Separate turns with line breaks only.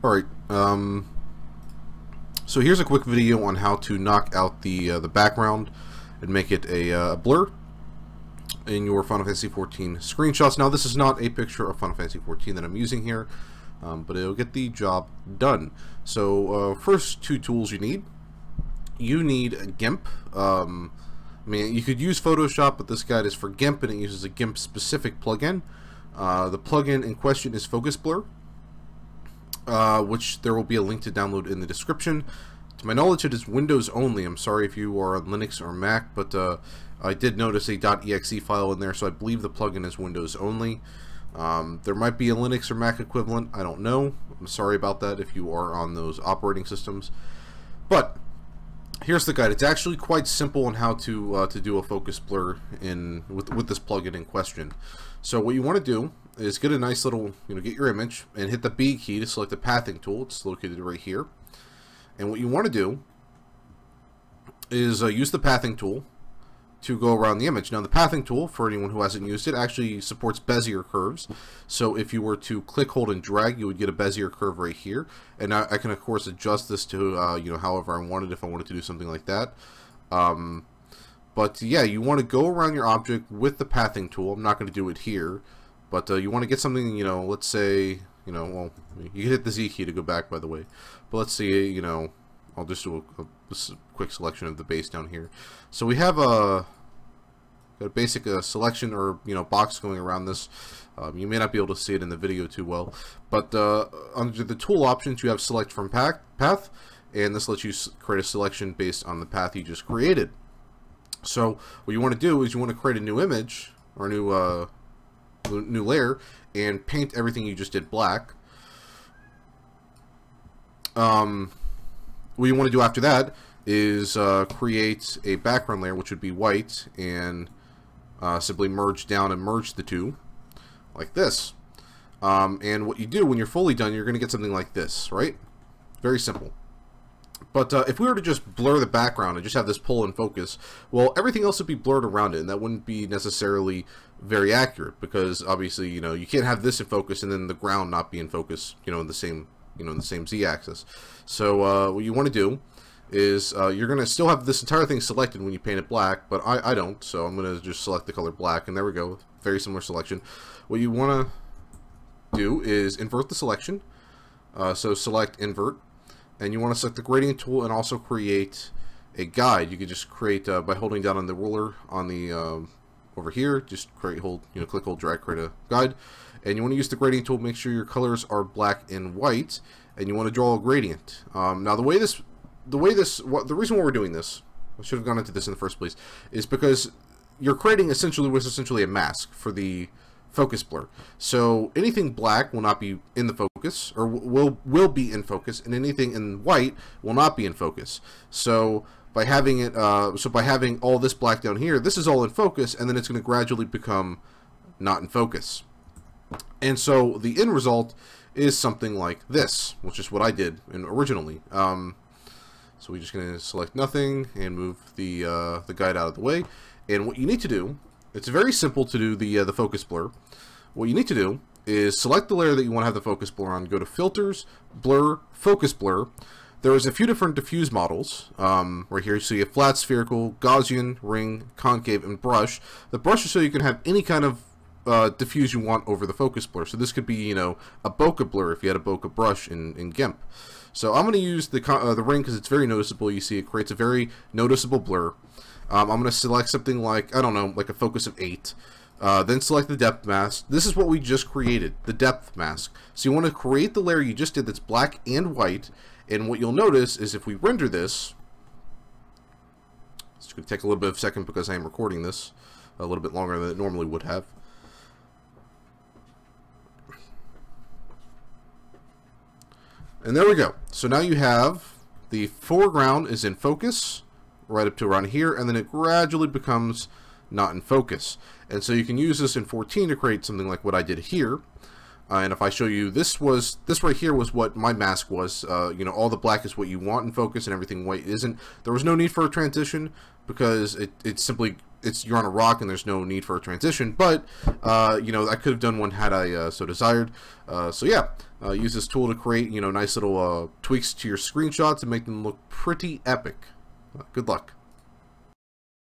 Alright, so here's a quick video on how to knock out the background and make it a blur in your Final Fantasy XIV screenshots. Now this is not a picture of Final Fantasy XIV that I'm using here, but it'll get the job done. So first two tools you need. You need GIMP. I mean, you could use Photoshop, but this guide is for GIMP and it uses a GIMP specific plugin. The plugin in question is Focus Blur, which there will be a link to download in the description. To my knowledge, it is Windows only. I'm sorry if you are on Linux or Mac, but I did notice a .exe file in there, so I believe the plugin is Windows only. There might be a Linux or Mac equivalent. I don't know. I'm sorry about that if you are on those operating systems. But here's the guide. It's actually quite simple on how to do a focus blur with this plugin in question. So what you want to do is get a nice little, get your image and hit the B key to select the pathing tool. It's located right here. And what you want to do is use the pathing tool to go around the image. Now the pathing tool, for anyone who hasn't used it, actually supports Bezier curves. So if you were to click, hold, and drag, you would get a Bezier curve right here. And I can of course adjust this to however I wanted, if I wanted to do something like that. But yeah, you want to go around your object with the pathing tool. I'm not going to do it here, but you want to get something, let's say, well, you can hit the Z key to go back, by the way. But let's see, I'll just do a quick selection of the base down here. So we have a basic selection or box going around this. You may not be able to see it in the video too well, but under the tool options you have select from path, and this lets you create a selection based on the path you just created. So what you want to do is you want to create a new image or a new layer and paint everything you just did black. What you want to do after that is create a background layer, which would be white, and simply merge down and merge the two like this. And what you do when you're fully done, you're going to get something like this, right? Very simple. But if we were to just blur the background and just have this pull in focus, well, everything else would be blurred around it, and that wouldn't be necessarily very accurate, because obviously, you can't have this in focus and then the ground not be in focus, in the same z-axis. So what you want to do is you're going to still have this entire thing selected when you paint it black, but I don't, so I'm going to just select the color black, and there we go, very similar selection. What you want to do is invert the selection, so select invert, and you want to select the gradient tool and also create a guide. You could just create by holding down on the ruler on the over here, just click, hold, drag, create a guide. And you want to use the gradient tool. Make sure your colors are black and white, and you want to draw a gradient. Now the reason why we're doing this, I should have gone into this in the first place, is because you're creating essentially a mask for the focus blur. So anything black will not be in the focus, or will be in focus, and anything in white will not be in focus. So by having it, by having all this black down here, this is all in focus, and then it's going to gradually become not in focus. And so the end result is something like this, which is what I did originally. So we're just going to select nothing and move the guide out of the way. And what you need to do, it's very simple to do the focus blur. What you need to do is select the layer that you want to have the focus blur on. Go to Filters, Blur, Focus Blur. There's a few different diffuse models right here. So you have flat, spherical, Gaussian, ring, concave, and brush. The brush is so you can have any kind of diffuse you want over the focus blur. So this could be, a bokeh blur if you had a bokeh brush in GIMP. So I'm going to use the ring because it's very noticeable. You see it creates a very noticeable blur. I'm going to select something like, I don't know, like a focus of 8. Then select the depth mask. This is what we just created, the depth mask. So you want to create the layer you just did that's black and white. And what you'll notice is if we render this, it's going to take a little bit of a second because I am recording this a little bit longer than it normally would have. And there we go. So now you have the foreground is in focus right up to around here, and then it gradually becomes not in focus. And so you can use this in 14 to create something like what I did here. And if I show you, this right here was what my mask was. You know, all the black is what you want in focus, and everything white isn't. There was no need for a transition because it's simply you're on a rock and there's no need for a transition. But you know, I could have done one had I so desired. So yeah, use this tool to create, you know, nice little tweaks to your screenshots and make them look pretty epic. Good luck.